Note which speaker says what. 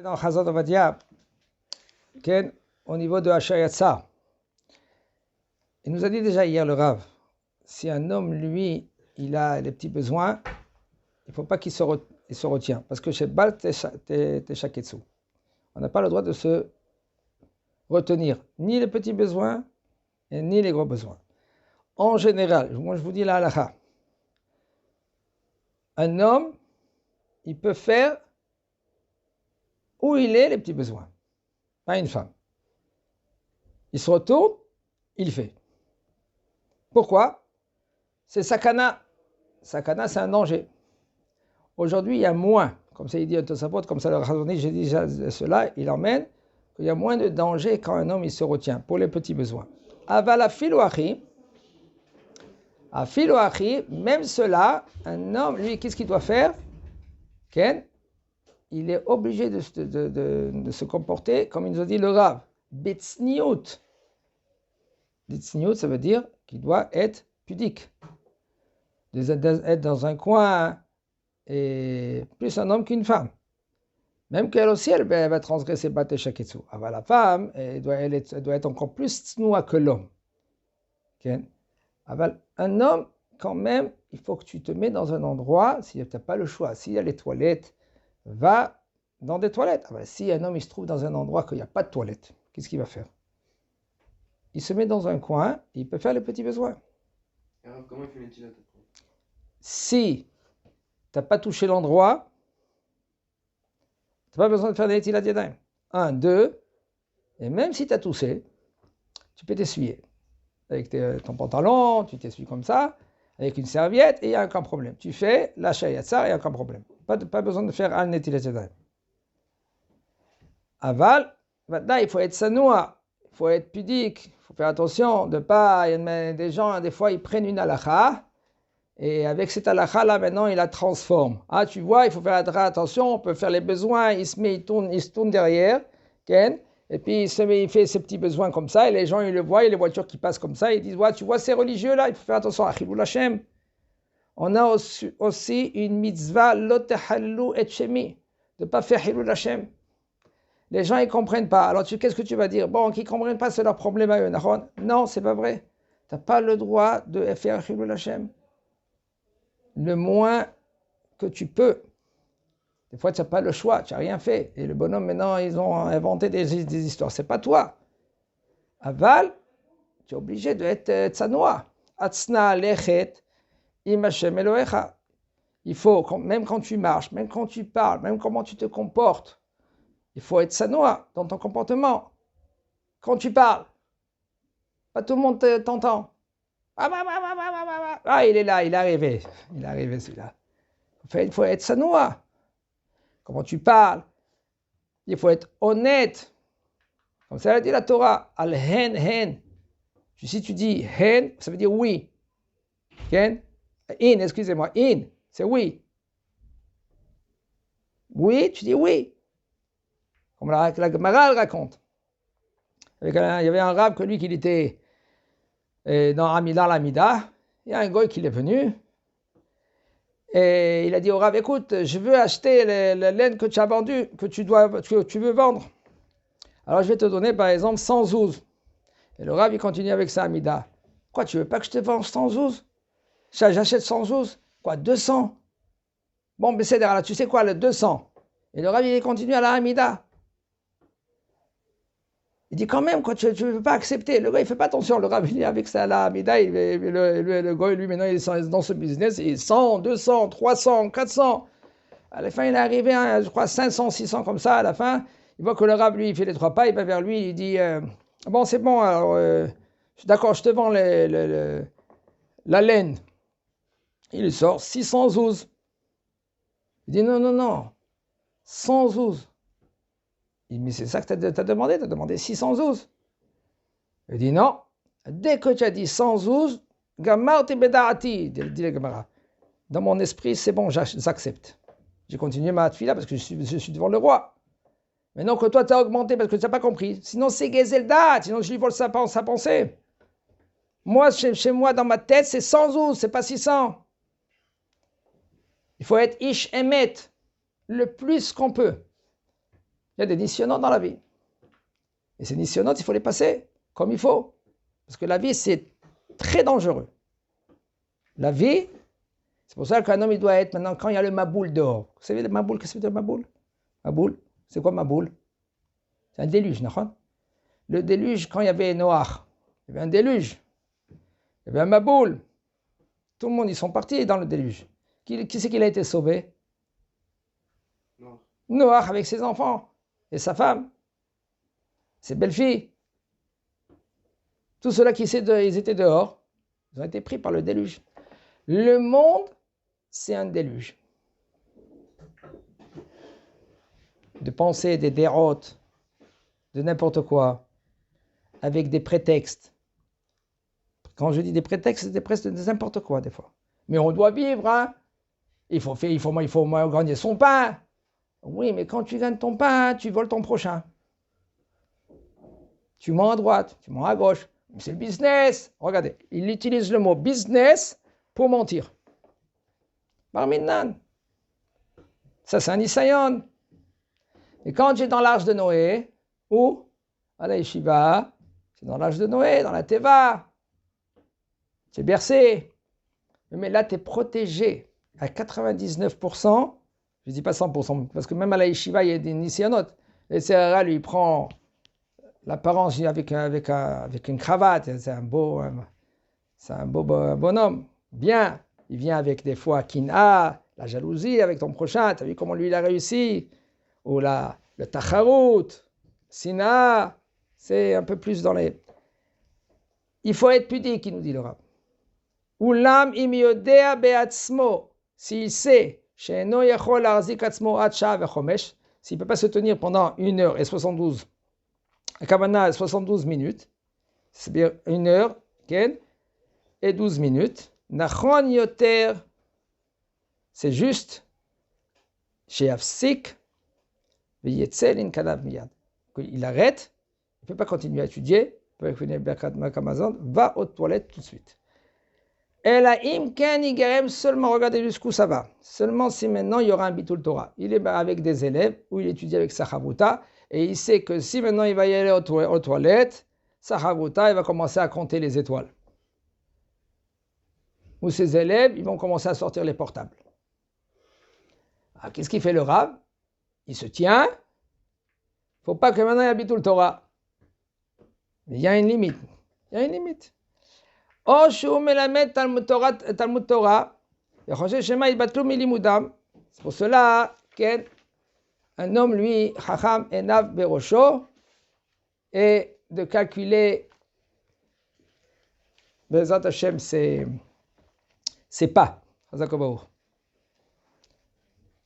Speaker 1: Dans Chazon Ovadia, au niveau de Hachayatsa, il nous a dit déjà hier le Rav, si un homme, lui, il a les petits besoins, il ne faut pas qu'il se retient, parce que chez Bal Teshaketsu, on n'a pas le droit de se retenir, ni les petits besoins, ni les gros besoins. En général, moi je vous dis la halakha, un homme, il peut faire où il est les petits besoins, pas une femme. Il se retourne, il fait. Pourquoi? C'est sakana. Sakana, c'est un danger. Aujourd'hui, il y a moins, comme ça il dit un Tosafot, comme ça le Chazon, j'ai dit déjà cela, il emmène qu'il y a moins de danger quand un homme il se retient pour les petits besoins. Aval afilu achi, même cela, un homme, lui, qu'est-ce qu'il doit faire? Il est obligé de se comporter comme il nous a dit le Rav. Bitsniout. Bitsniout, ça veut dire qu'il doit être pudique. Être dans un coin, et plus un homme qu'une femme. Même qu'elle aussi, elle va transgresser Bate Shaketsu. Alors la femme, elle doit être encore plus tsnoua que l'homme. Alors, un homme, quand même, il faut que tu te mets dans un endroit, si tu n'as pas le choix, s'il y a les toilettes, va dans des toilettes. Alors, si un homme il se trouve dans un endroit qu'il n'y a pas de toilettes, qu'est-ce qu'il va faire? Il se met dans un coin, il peut faire les petits besoins.
Speaker 2: Alors, comment il fait Netilat?
Speaker 1: Si tu n'as pas touché l'endroit, tu n'as pas besoin de faire des Netilat Yadayim. 1, 2, et même si tu as toussé, tu peux t'essuyer. Avec ton pantalon, tu t'essuies comme ça, avec une serviette, et il n'y a aucun problème. Tu fais la shayatsa, il n'y a aucun problème. Pas besoin de faire un Netilat Yadayim. Aval, maintenant il faut être sanoua, il faut être pudique, il faut faire attention de pas. Des gens, des fois, ils prennent une halakha, et avec cette halakha là, maintenant, ils la transforment. Ah, tu vois, il faut faire attention, on peut faire les besoins, il se tourne derrière, et puis il fait ses petits besoins comme ça, et les gens, ils le voient, et les voitures qui passent comme ça, ils disent, ouais, tu vois, ces religieux là, il faut faire attention à Chilul Hashem. On a aussi une mitzvah, lo tehallu et shemi, de ne pas faire Chilul Hashem. Les gens, ils ne comprennent pas. Alors, qu'est-ce que tu vas dire? Bon, qu'ils ne comprennent pas, c'est leur problème à eux. Non, c'est pas vrai. Tu n'as pas le droit de faire Chilul Hashem. Le moins que tu peux. Des fois, tu n'as pas le choix, tu n'as rien fait. Et le bonhomme, maintenant, ils ont inventé des histoires. Ce n'est pas toi. Aval, tu es obligé d'être tsanoa. Atzna lechet im Hashem Elohecha. Il faut, même quand tu marches, même quand tu parles, même comment tu te comportes, il faut être sanoa dans ton comportement. Quand tu parles, pas tout le monde t'entend. Ah, il est là, il est arrivé celui-là. Il faut être sanoa. Comment tu parles, il faut être honnête. Comme ça l'a dit la Torah, al-hen. Si tu dis hen, ça veut dire oui. Excusez-moi, c'est oui. Oui, tu dis oui. Comme la Gemara raconte. Il y avait un rave que lui, qu'il était dans l'Amida. Il y a un goy qui est venu. Et il a dit au rave, écoute, je veux acheter la laine que tu as vendue, que tu veux vendre. Alors je vais te donner par exemple 100 zouz. Et le rave, il continue avec sa Amida. Quoi, tu veux pas que je te vende 100 zouz? J'achète 100 zouz. Quoi, 200? Bon, mais c'est derrière là, tu sais quoi, le 200. Et le rave, il continue à la Amida. Il dit quand même, quoi, tu ne veux pas accepter. Le gars, il ne fait pas attention. Le rave, il est avec ça, la Amida. Le gars, lui, maintenant, il est dans ce business. Il est 100, 200, 300, 400. À la fin, il est arrivé à, je crois, 500, 600 comme ça. À la fin, il voit que le rave, lui, il fait les 3 pas. Il va vers lui, il dit bon, c'est bon, alors, d'accord, je te vends la laine. Il sort 600 zouz. Il dit non, 100 zouz. Il dit, mais c'est ça que tu as demandé 600 zouz. Il dit non, dès que tu as dit 100 zouz, gamar te bedaati, dit le Gemara. Dans mon esprit, c'est bon, j'accepte. J'ai continué ma tfila parce que je suis devant le roi. Maintenant que toi, tu as augmenté parce que tu n'as pas compris. Sinon, c'est Gezeldat, sinon je lui vole sa pensée. Moi, chez moi, dans ma tête, c'est 100 zouz, c'est pas 600. Il faut être ish emet, le plus qu'on peut. Il y a des nisyonotes dans la vie. Et ces nisyonotes, il faut les passer comme il faut. Parce que la vie, c'est très dangereux. La vie, c'est pour ça qu'un homme, il doit être maintenant, quand il y a le maboul dehors. Vous savez, le maboul, qu'est-ce que c'est le maboul? Maboul, c'est quoi maboul? C'est un déluge, non? Le déluge, quand il y avait Noach, il y avait un déluge. Il y avait un maboul. Tout le monde, ils sont partis dans le déluge. Qui c'est qui a été sauvé?
Speaker 2: Non.
Speaker 1: Noach avec ses enfants et sa femme, ses belles-filles. Tous ceux-là ils étaient dehors, ils ont été pris par le déluge. Le monde, c'est un déluge. De penser des déroutes, de n'importe quoi, avec des prétextes. Quand je dis des prétextes, c'est des prétextes de n'importe quoi des fois. Mais on doit vivre, hein. Il faut gagner son pain. Oui, mais quand tu gagnes ton pain, tu voles ton prochain. Tu mens à droite, tu mens à gauche. C'est le business. Regardez, il utilise le mot business pour mentir. Barminan. Ça, c'est un Isayon. Et quand j'ai dans l'arche de Noé, où? À la Yeshiva, c'est dans l'arche de Noé, dans la Teva. C'est bercé. Mais là, tu es protégé à 99%. Je ne dis pas 100%, parce que même à la Yeshiva, il y a des Nisyonotes. Le CRA, lui, prend l'apparence avec une cravate. C'est un beau bonhomme. Bien. Il vient avec des fois Kina, la jalousie avec ton prochain. Tu as vu comment lui, il a réussi? Ou le Tacharut, Sina. C'est un peu plus dans les... Il faut être pudique, il nous dit le Rav. Ulam im yodea be'atzmo, s'il sait, she'eno yachol l'arzik atzmo ad sha'a vechomesh, s'il ne peut pas se tenir pendant 1h72, à Kavana 72 minutes, c'est-à-dire 1h, et 12 minutes, nachon yoter, c'est juste, she'afsik, ve'yetzel in kadav miyad. Il arrête, il ne peut pas continuer à étudier, il peut finir Birkat Makamazon, va aux toilettes tout de suite. Et la imken igerem, seulement regardez jusqu'où ça va. Seulement si maintenant il y aura un bitul Torah. Il est avec des élèves ou il étudie avec sa chavruta et il sait que si maintenant il va y aller aux toilettes, sa chavruta, il va commencer à compter les étoiles. Ou ses élèves, ils vont commencer à sortir les portables. Alors, qu'est-ce qu'il fait le Rav? Il se tient. Il ne faut pas que maintenant il y ait un bitul Torah. Mais il y a une limite. Il y a une limite. או שהוא מלמד תלמוד תורה, וחושב שמא יתבטלו מלימודם. C'est pour cela, un homme, lui, חכם עיניו בראשו, et de calculer, בעזרת השם, c'est pas. חזק וברוך.